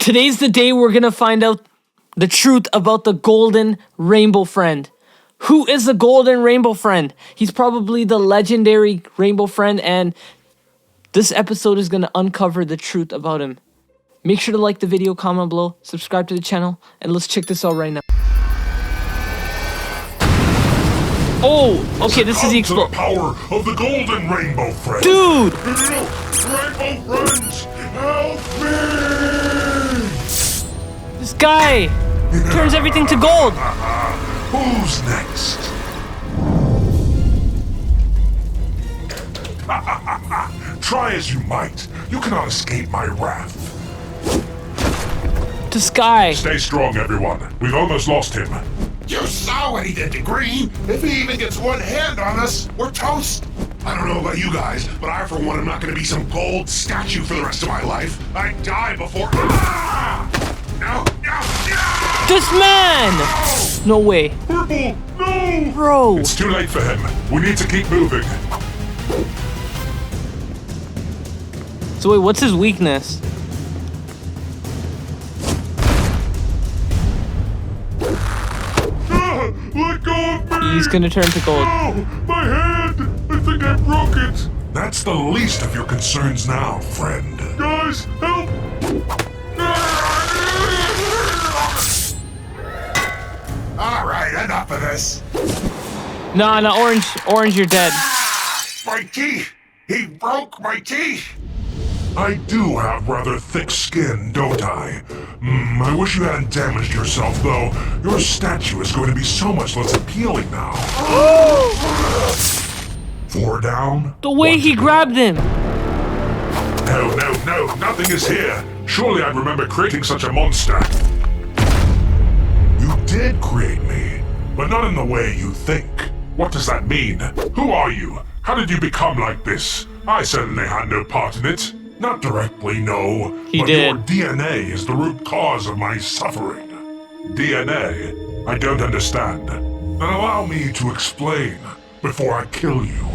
Today's the day we're gonna find out the truth about the golden rainbow friend. Who is the golden rainbow friend? He's probably the legendary rainbow friend, and this episode is gonna uncover the truth about him. Make sure to like the video, comment below, subscribe to the channel, and let's check this out right now. Oh, okay, this is the the power of the golden rainbow friend. Dude! Rainbow friends, help me! This guy turns everything to gold. Who's next? Try as you might, you cannot escape my wrath. This guy. Stay strong, everyone. We've almost lost him. You saw what he did to Green. If he even gets one hand on us, we're toast. I don't know about you guys, but I, for one, am not going to be some gold statue for the rest of my life. I die before... Ah! No! This man! No way. Purple, no! Bro. It's too late for him. We need to keep moving. So wait, what's his weakness? Let go of me! He's gonna turn to gold. Oh, my hand! I think I broke it! That's the least of your concerns now, friend. Guys, help! All right, enough of this. Nah, orange, you're dead. My teeth! He broke my teeth! I do have rather thick skin, don't I? I wish you hadn't damaged yourself, though. Your statue is going to be so much less appealing now. 4 down? The way he grabbed him. No, nothing is here. Surely I remember creating such a monster. You did create me, but not in the way you think. What does that mean? Who are you? How did you become like this? I certainly had no part in it. Not directly, no. He but did. Your DNA is the root cause of my suffering. DNA? I don't understand. Then allow me to explain before I kill you.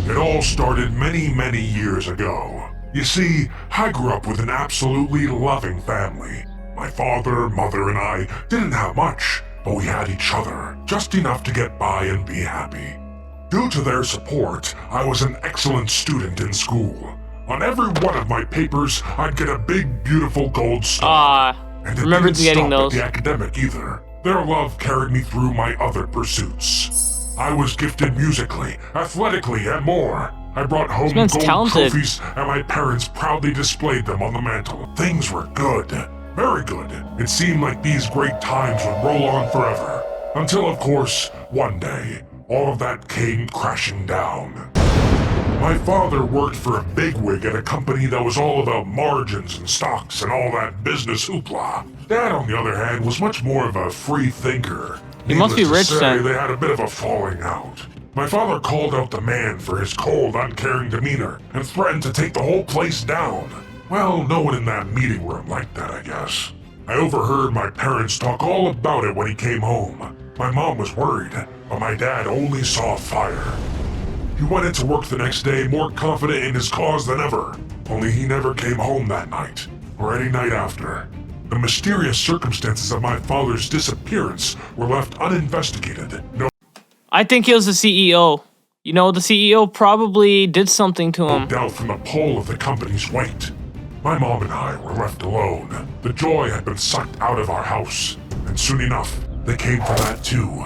It all started many, many years ago. You see, I grew up with an absolutely loving family. My father, mother, and I didn't have much, but we had each other, just enough to get by and be happy. Due to their support, I was an excellent student in school. On every one of my papers, I'd get a big, beautiful gold star. And it remember didn't getting stop those. at the academic either. Their love carried me through my other pursuits. I was gifted musically, athletically, and more. I brought home man's gold talented. trophies, and my parents proudly displayed them on the mantle. Things were good. Very good. It seemed like these great times would roll on forever. Until, of course, one day, all of that came crashing down. My father worked for a bigwig at a company that was all about margins and stocks and all that business hoopla. Dad, on the other hand, was much more of a free thinker. He must be Needless to rich say, then. They had a bit of a falling out. My father called out the man for his cold, uncaring demeanor and threatened to take the whole place down. Well, no one in that meeting room liked that, I guess. I overheard my parents talk all about it when he came home. My mom was worried, but my dad only saw fire. He went into work the next day more confident in his cause than ever, only he never came home that night, or any night after. The mysterious circumstances of my father's disappearance were left uninvestigated. No I think he was the CEO. You know, the CEO probably did something to him. doubt from the pull of the company's weight. My mom and I were left alone. The joy had been sucked out of our house, and soon enough, they came for that too.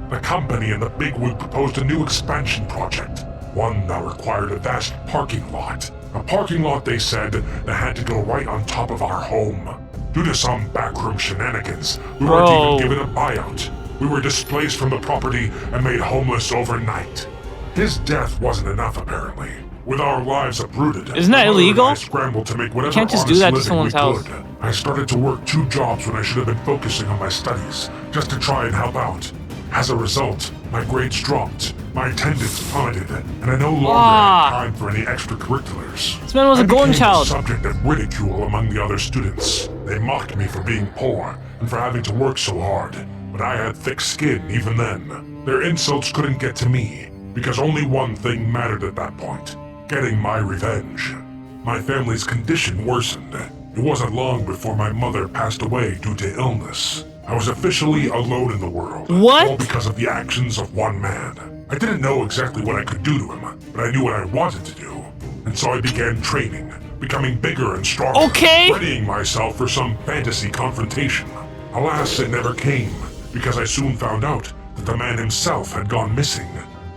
The company and the bigwig proposed a new expansion project, one that required a vast parking lot. A parking lot, they said, that had to go right on top of our home. Due to some backroom shenanigans, we weren't even given a buyout. We were displaced from the property and made homeless overnight. His death wasn't enough, apparently. With our lives uprooted, Isn't that my mother and illegal? I scrambled to make whatever can't just do honest that to living someone's we house. could. I started to work 2 jobs when I should have been focusing on my studies, just to try and help out. As a result, my grades dropped, my attendance plummeted, and I no longer had time for any extracurriculars. This man was a golden I became child. the subject of ridicule among the other students. They mocked me for being poor and for having to work so hard, but I had thick skin even then. Their insults couldn't get to me, because only one thing mattered at that point: getting my revenge. My family's condition worsened. It wasn't long before my mother passed away due to illness. I was officially alone in the world. What? All because of the actions of one man. I didn't know exactly what I could do to him, but I knew what I wanted to do. And so I began training, becoming bigger and stronger, Okay. readying myself for some fantasy confrontation. Alas, it never came, because I soon found out that the man himself had gone missing.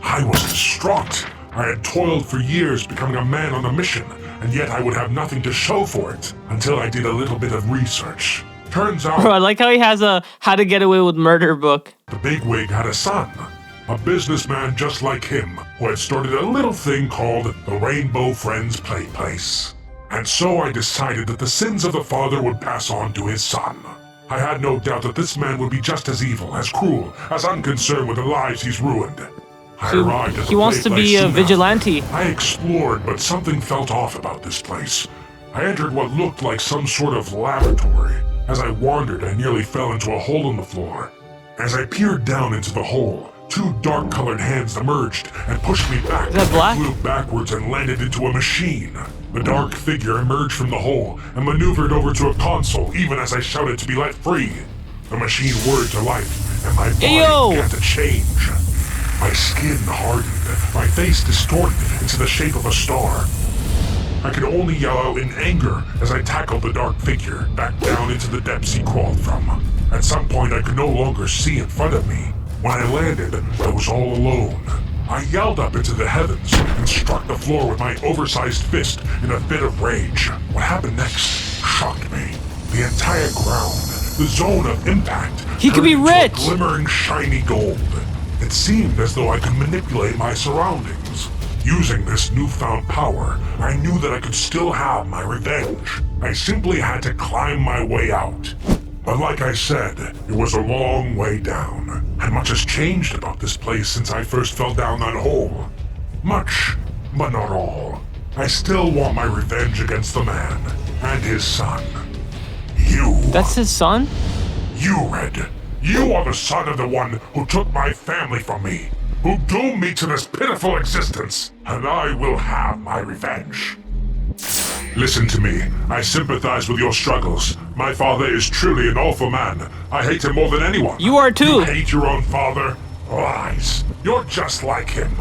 I was distraught. I had toiled for years becoming a man on a mission, and yet I would have nothing to show for it until I did a little bit of research. Turns out Bro, I like how he has a How to Get Away with Murder book. the bigwig had a son, a businessman just like him, who had started a little thing called the Rainbow Friends Play Place. And so I decided that the sins of the father would pass on to his son. I had no doubt that this man would be just as evil, as cruel, as unconcerned with the lives he's ruined. I So arrived at he the wants to play be place a soon vigilante. after. I explored, but something felt off about this place. I entered what looked like some sort of laboratory. As I wandered, I nearly fell into a hole in the floor. As I peered down into the hole, two dark-colored hands emerged and pushed me back. Is that black? I flew backwards and landed into a machine. The dark figure emerged from the hole and maneuvered over to a console even as I shouted to be let free. The machine whirred to life, and my body Ayo! began to change. My skin hardened, my face distorted into the shape of a star. I could only yell out in anger as I tackled the dark figure back down into the depths he crawled from. At some point, I could no longer see in front of me. When I landed, I was all alone. I yelled up into the heavens and struck the floor with my oversized fist in a fit of rage. What happened next shocked me. The entire ground, the zone of impact, He could be turned into a rich. glimmering shiny gold. It seemed as though I could manipulate my surroundings. Using this newfound power, I knew that I could still have my revenge. I simply had to climb my way out. But like I said, it was a long way down, and much has changed about this place since I first fell down that hole. Much, but not all. I still want my revenge against the man and his son. You. That's his son? You, Red. You are the son of the one who took my family from me, who doomed me to this pitiful existence, and I will have my revenge. Listen to me. I sympathize with your struggles. My father is truly an awful man. I hate him more than anyone. You are too. You hate your own father? Lies. You're just like him.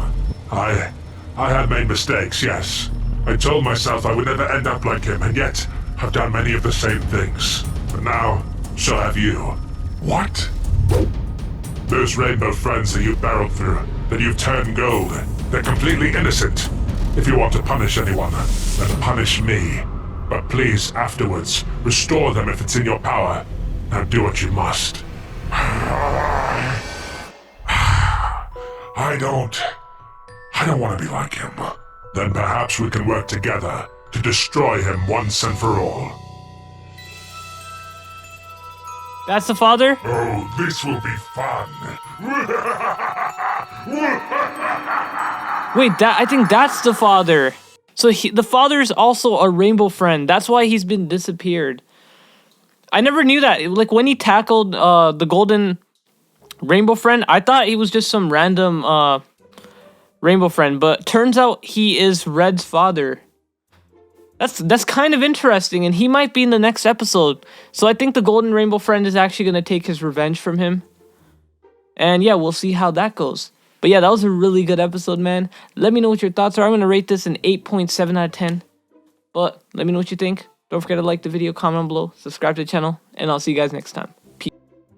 I have made mistakes, yes. I told myself I would never end up like him, and yet I've done many of the same things. But now, so have you. What? Those rainbow friends that you've barreled through, that you've turned gold, they're completely innocent. If you want to punish anyone, then punish me. But please, afterwards, restore them if it's in your power. Now do what you must. I don't want to be like him. Then perhaps we can work together to destroy him once and for all. That's the father? Oh, this will be fun. Wait, I think that's the father. So the father is also a rainbow friend. That's why he's been disappeared. I never knew that. Like when he tackled the golden rainbow friend, I thought he was just some random rainbow friend, but turns out he is Red's father. That's kind of interesting, and he might be in the next episode. So I think the golden rainbow friend is actually going to take his revenge from him. And yeah, we'll see how that goes. But yeah, that was a really good episode, man. Let me know what your thoughts are. I'm going to rate this an 8.7 out of 10. But let me know what you think. Don't forget to like the video, comment down below, subscribe to the channel, and I'll see you guys next time.